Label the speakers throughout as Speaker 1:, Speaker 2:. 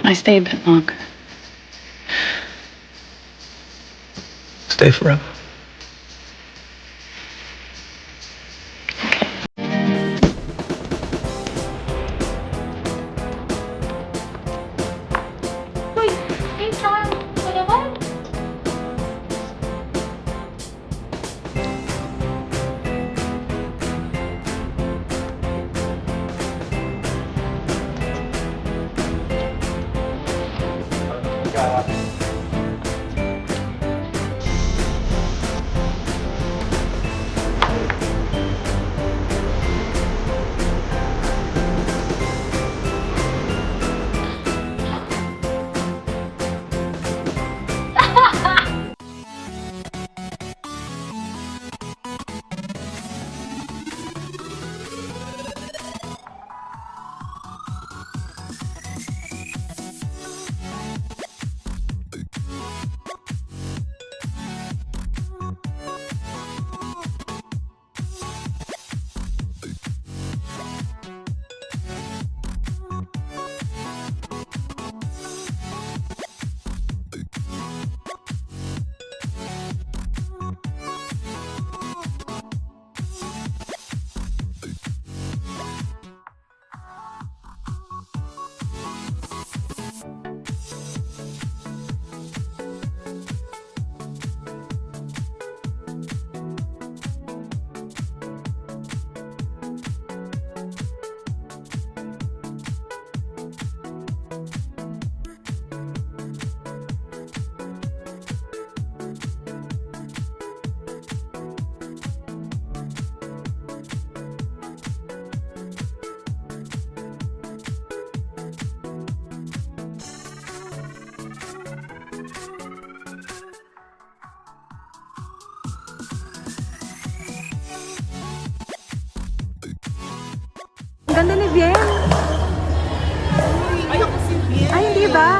Speaker 1: Can I stay a bit longer?
Speaker 2: Stay forever.
Speaker 3: Uy, hey, saan ka naman?
Speaker 4: Ganda ni Bien.
Speaker 2: Ay, ako si Bien.
Speaker 4: Ay, hindi ba?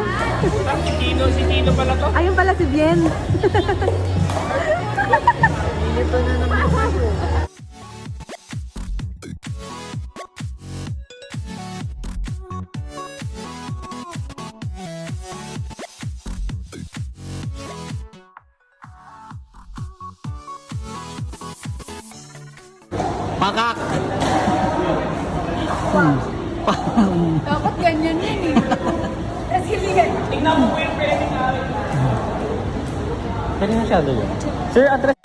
Speaker 2: Si Tino pala to.
Speaker 4: Ayun pala si Bien.
Speaker 2: Ito na naman ako. Pakak!
Speaker 3: Dapat ganyan yan eh. Resilient.
Speaker 2: Tingnan mo po yung pwede namin. Pwede masyado yun. Sir, address.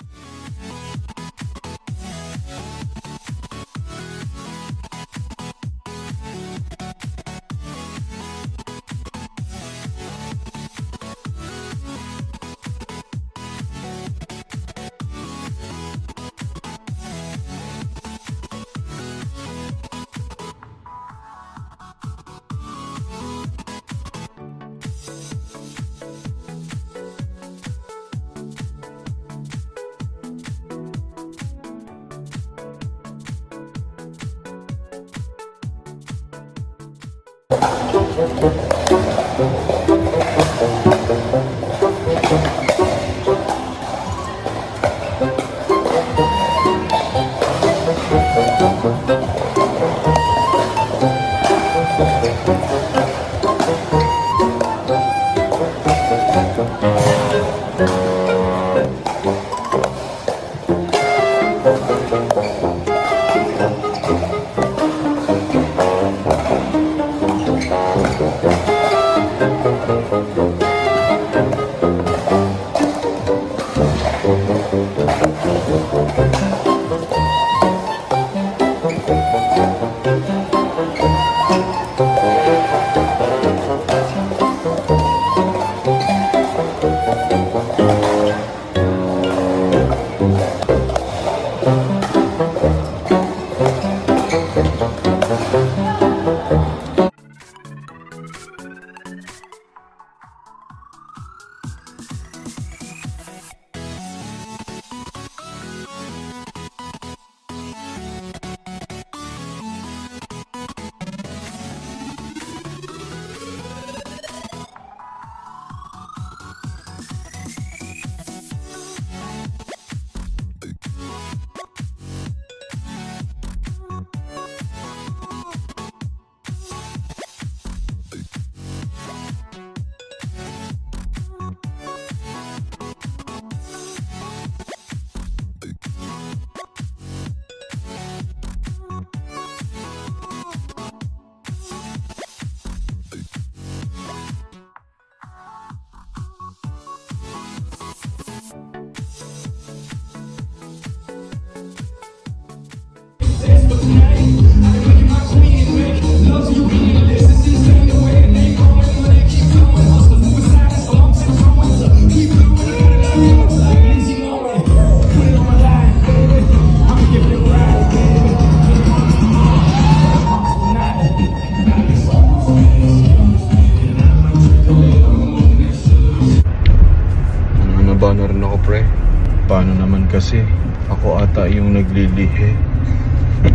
Speaker 1: kasi ako ata yung naglilihi.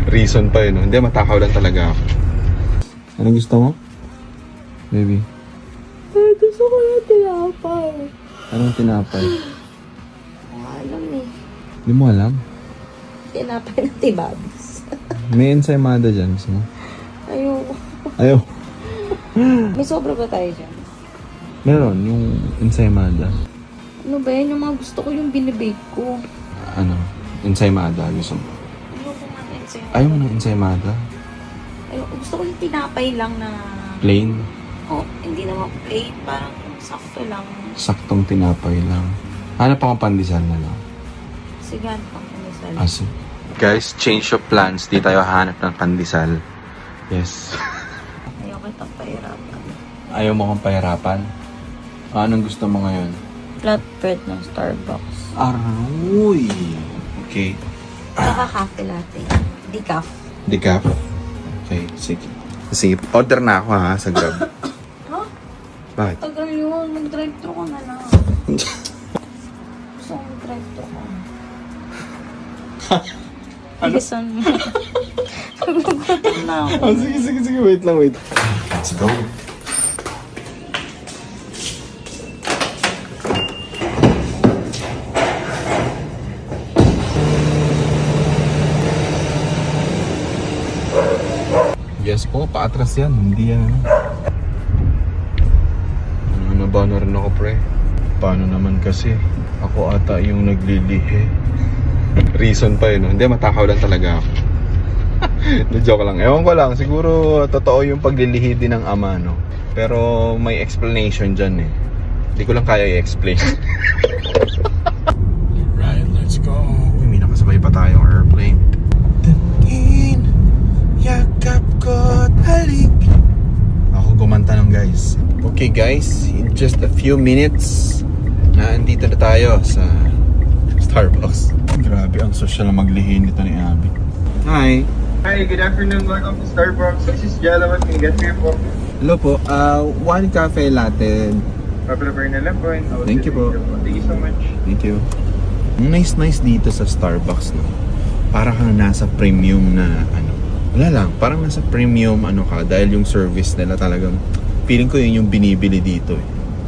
Speaker 1: Reason pa yun, no? Hindi, matakaw lang talaga ako. Anong gusto mo? Baby?
Speaker 4: Ay, gusto ko yung tinapay.
Speaker 1: Anong tinapay?
Speaker 4: Alam eh.
Speaker 1: Hindi mo alam?
Speaker 4: Tinapay na tibabis.
Speaker 1: May ensaymada dyan, gusto mo?
Speaker 4: Ayoko.
Speaker 1: Ayaw.
Speaker 4: May sobra ba tayo dyan?
Speaker 1: Meron, yung ensaymada.
Speaker 4: Ano ba yan? Yung mga gusto ko yung binibake ko.
Speaker 1: Ano? Ensaymada, gusto mo?
Speaker 4: Ayoko nga na ensaymada.
Speaker 1: Ayaw mo ng ensaymada?
Speaker 4: Ayoko. Gusto ko yung tinapay lang na...
Speaker 1: Plain?
Speaker 4: Oh, hindi naman plain. Parang sakto lang.
Speaker 1: Saktong tinapay lang. Hanap akong pandesal na lang.
Speaker 4: Sige, ano pang kumisal.
Speaker 1: Aso. Guys, change of plans. Di tayo hanap ng pandesal. Yes.
Speaker 4: Ayoko itong pahirapan.
Speaker 1: Ayaw mo kong pahirapan? Anong gusto mo ngayon?
Speaker 4: Flatbread ng Starbucks.
Speaker 1: Aroy! Okay.
Speaker 4: Saka cafe latte. Decaf.
Speaker 1: Decaf? Okay, sige. Sige, order na ako ha, sa Grab.
Speaker 4: Ha?
Speaker 1: Bakit?
Speaker 4: Tagal yun. Mag-drive-thru ko na lang. Gusto ko mag-drive-thru ko. Bilisan mo. Nagugutom na ako.
Speaker 1: Oh, sige, wait lang, wait. Let's go. Yes po, paatras yan. Hindi yan. Ano na rin ako, pre? Paano naman kasi? Ako ata yung naglilihi. Reason pa yun, no? Hindi, matakaw lang talaga ako. Joke lang. Ewan ko lang, siguro totoo yung paglilihi din ng ama, no? Pero may explanation dyan eh. Hindi ko lang kaya i-explain. Right, let's go. May nakasabay pa tayong airplane. Tin, yakap ko't halik. Ako gumanta ng guys. Okay guys, in just a few minutes, naandito na tayo sa Starbucks. Grabe, ang social na maglihin nito ni Abby. Hi!
Speaker 2: Hi, good afternoon. Welcome to Starbucks. This is Jella. What can I get for you po?
Speaker 1: Hello po, one cafe latte.
Speaker 2: Pa-prepare na lang po. And I will
Speaker 1: Thank you po.
Speaker 2: Thank you so much.
Speaker 1: Thank you. Ang nice dito sa Starbucks, no? Parang kang nasa premium na ano. Wala lang, parang nasa premium ano ka dahil yung service nila talagang feeling ko yun yung binibili dito eh.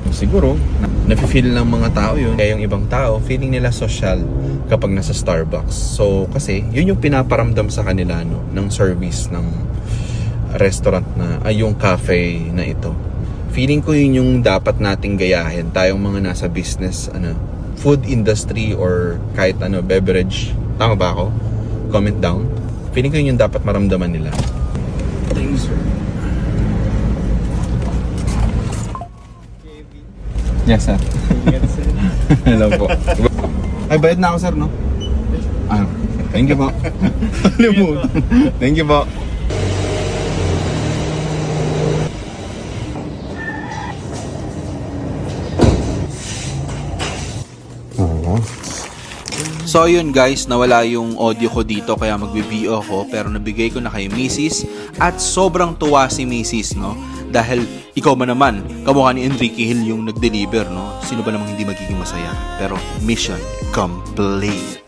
Speaker 1: Siguro, nafe-feel ng mga tao yun. Kaya yung ibang tao, feeling nila social kapag nasa Starbucks. So, kasi yun yung pinaparamdam sa kanila no, ng service ng restaurant na, yung cafe na ito. Feeling ko yun yung dapat nating gayahin. Tayong mga nasa business, food industry or kahit beverage. Tama ba ako? Comment down. Feeling ko yun yung dapat maramdaman nila. Thank you, sir. Yes, sir. Hello po. Ay, bayad na ako, sir, no? Thank you po. Thank you po.
Speaker 5: So yun guys, nawala yung audio ko dito kaya magbe-VO ako pero nabigay ko na kay Mrs. At sobrang tuwa si Mrs. no? Dahil ikaw man naman, kamukha ni Enrique Hill yung nag-deliver no? Sino ba namang hindi magiging masaya? Pero mission complete.